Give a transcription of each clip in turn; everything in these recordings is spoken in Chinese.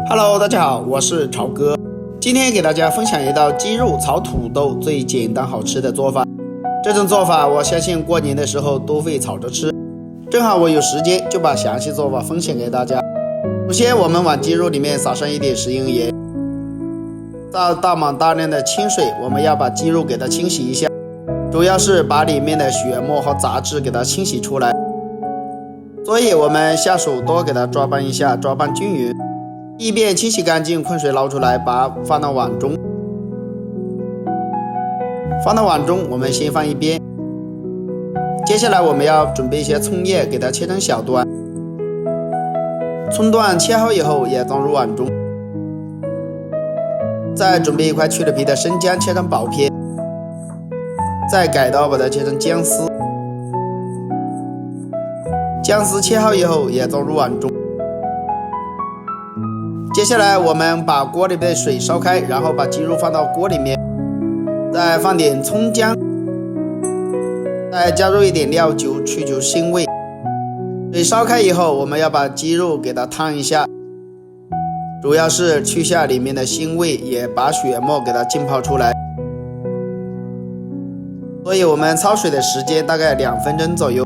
Hello， 大家好，我是朝哥。今天给大家分享一道鸡肉炒土豆最简单好吃的做法。这种做法我相信过年的时候都会炒着吃。正好我有时间，就把详细做法分享给大家。首先我们往鸡肉里面撒上一点食用盐，倒满大量的清水，我们要把鸡肉给它清洗一下，主要是把里面的血沫和杂质给它清洗出来。所以我们下手多给它抓拌一下，抓拌均匀，一边清洗干净，困水捞出来，把它放到碗中。我们先放一边。接下来我们要准备一些葱叶，给它切成小段。葱段切好以後也裝入碗中。再準備一塊去了皮的生薑，切成薄片。再改刀把它切成薑絲。薑絲切好以後也裝入碗中。接下來我們把鍋裡的水燒開，然後把雞肉放到鍋裡面，再放點蔥薑，再加入一點料酒去除腥味。水燒開以後，我們要把雞肉給它燙一下，主要是去下裡面的腥味，也把血沫給它浸泡出來。所以我們焯水的時間大概2分鐘左右。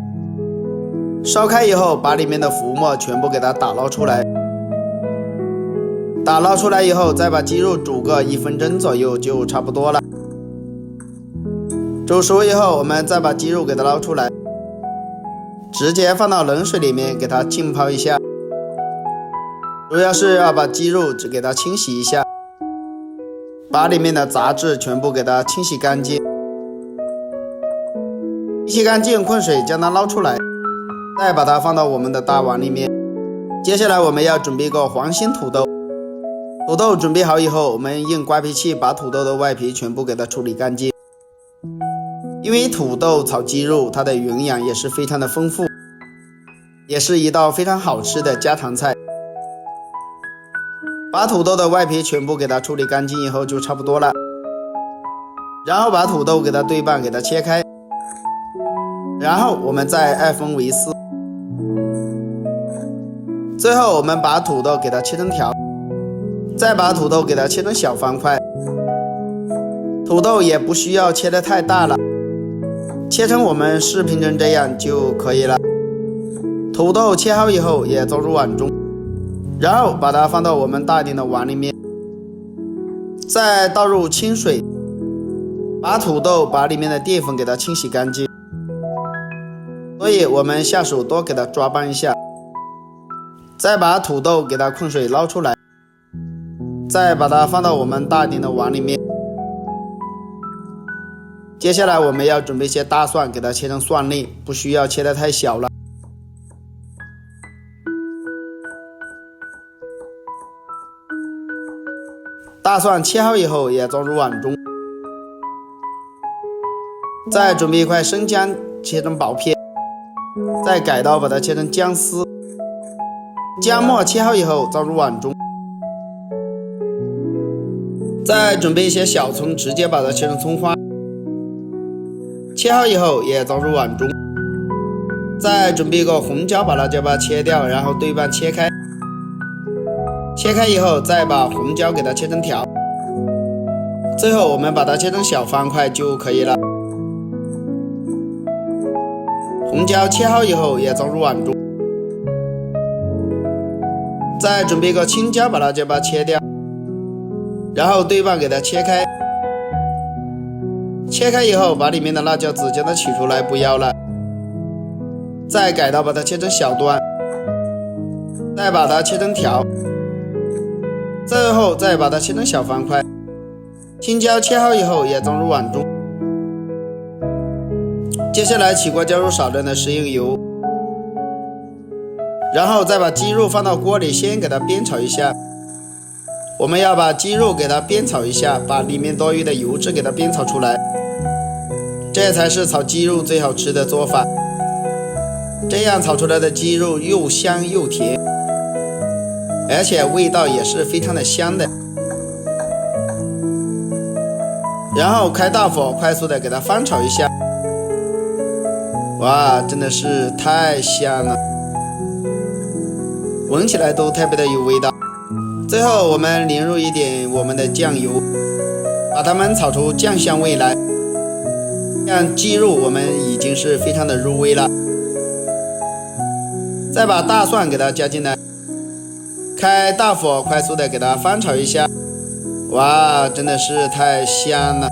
燒開以後，把裡面的浮沫全部給它打撈出來。打撈出來以後，再把雞肉煮個1分鐘左右就差不多了。煮熟以後，我們再把雞肉給它撈出來，直接放到冷水裡面給它浸泡一下。主要是要把雞肉只給它清洗一下，把裡面的雜質全部給它清洗乾淨。清洗乾淨，困水將它撈出來，再把它放到我們的大碗裡面。接下來我們要準備一個黃心土豆。土豆準備好以後，我們用刮皮器把土豆的外皮全部給它處理乾淨。因為土豆炒雞肉，它的營養也是非常的豐富，也是一道非常好吃的家常菜。把土豆的外皮全部給它處理乾淨以後就差不多了。然後把土豆給它對半，給它切開。然後我們再2分為4。最後我們把土豆給它切成條，再把土豆給它切成小方塊。土豆也不需要切得太大了，切成我們視頻中這樣就可以了。土豆切好以後也裝入碗中，然後把它放到我們大點的碗裡面，再倒入清水，把土豆把裡面的澱粉給它清洗乾淨。所以我們下手多給它抓拌一下，再把土豆給它困水撈出來，再把它放到我們大點的碗裡面。接下來我們要準備一些大蒜，給它切成蒜粒，不需要切得太小了。大蒜切好以後也裝入碗中。再準備一塊生薑，切成薄片，再改刀把它切成薑絲。薑末切好以後裝入碗中。再準備一些小蔥，直接把它切成蔥花。切好以後也裝入碗中。再準備一個紅椒，把辣椒把它切掉，然後對半切開。切開以後再把紅椒給它切成條。最後我們把它切成小方塊就可以了。紅椒切好以後也裝入碗中。再準備一個青椒，把辣椒把它切掉，然後對半給它切開。切開以後把裡面的辣椒籽將它取出來，不要了。再改刀把它切成小段，再把它切成條，最後再把它切成小方塊。青椒切好以後也裝入碗中。接下來起鍋加入少量的食用油，然後再把雞肉放到鍋裡，先給它煸炒一下。我們要把雞肉給它煸炒一下，把裡面多餘的油脂給它煸炒出來，這才是炒雞肉最好吃的做法。這樣炒出來的雞肉又香又甜，而且味道也是非常的香的。然後開大火快速的給它翻炒一下。哇，真的是太香了，聞起來都特別的有味道。最後我們淋入一點我們的醬油，把它们炒出醬香味来。像鸡肉我们已经是非常的入味了。再把大蒜给它加进来，開大火快速的給它翻炒一下。哇，真的是太香了！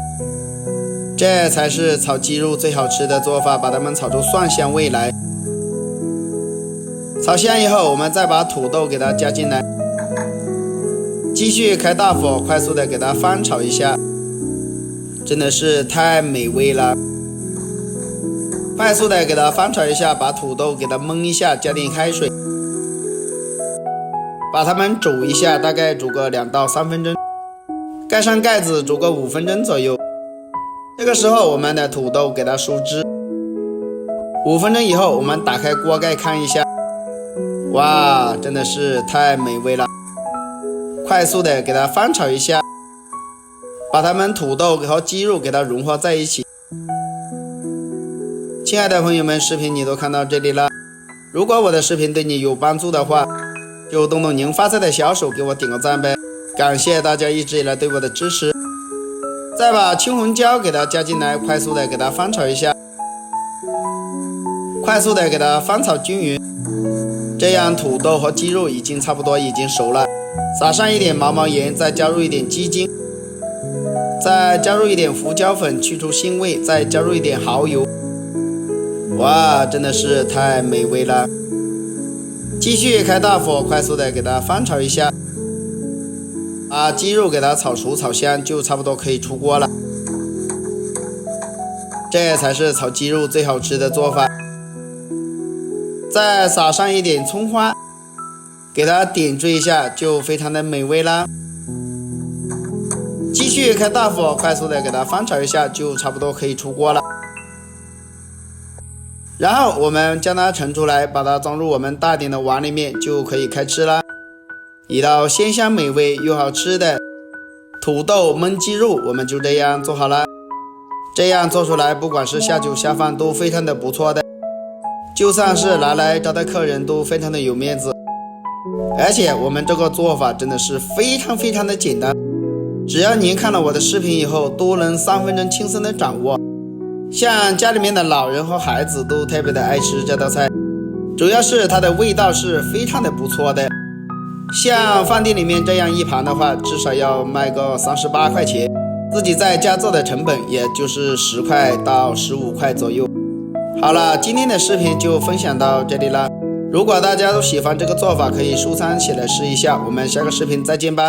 這才是炒雞肉最好吃的做法，把它們炒出蒜香味來。炒香以後，我們再把土豆給它加進來，繼續開大火快速的給它翻炒一下。真的是太美味了！快速的給它翻炒一下，把土豆給它燜一下，加點開水，把它們煮一下，大概煮個2到3分鐘，蓋上蓋子煮個5分鐘左右。這個時候我們的土豆給它收汁。5分鐘以後，我們打開鍋蓋看一下，哇，真的是太美味了！快速的給它翻炒一下，把它們土豆和雞肉給它融合在一起。親愛的朋友們，視頻你都看到這裡了，如果我的視頻對你有幫助的話，就動動您發財的小手給我點個讚唄，感謝大家一直以來對我的支持。再把青紅椒給它加進來，快速的給它翻炒一下，快速的給它翻炒均勻。這樣土豆和雞肉已經差不多已經熟了，撒上一點毛毛鹽，再加入一點雞精，再加入一點胡椒粉去除腥味，再加入一點蠔油。哇，真的是太美味了！繼續開大火，快速的給它翻炒一下，把雞肉給它炒熟炒香，就差不多可以出鍋了。這才是炒雞肉最好吃的做法。再撒上一點蔥花，給它點綴一下，就非常的美味啦。繼續開大火，快速的給它翻炒一下，就差不多可以出鍋了。然後我們將它盛出來，把它裝入我們大點的碗裡面，就可以開吃了。一道鮮香美味又好吃的土豆燜雞肉，我們就這樣做好了。這樣做出來，不管是下酒下飯都非常的不錯的，就算是拿來招待客人都非常的有面子。而且我們這個做法真的是非常非常的簡單，只要您看了我的視頻以後，都能3分鐘輕鬆的掌握。像家裡面的老人和孩子都特別的愛吃這道菜，主要是它的味道是非常的不錯的。像飯店裡面這樣一盤的話，至少要賣個38塊錢，自己在家做的成本也就是10塊到15塊左右。好了，今天的視頻就分享到這裡了。如果大家都喜歡這個做法，可以收藏起來試一下。我們下個視頻再見吧。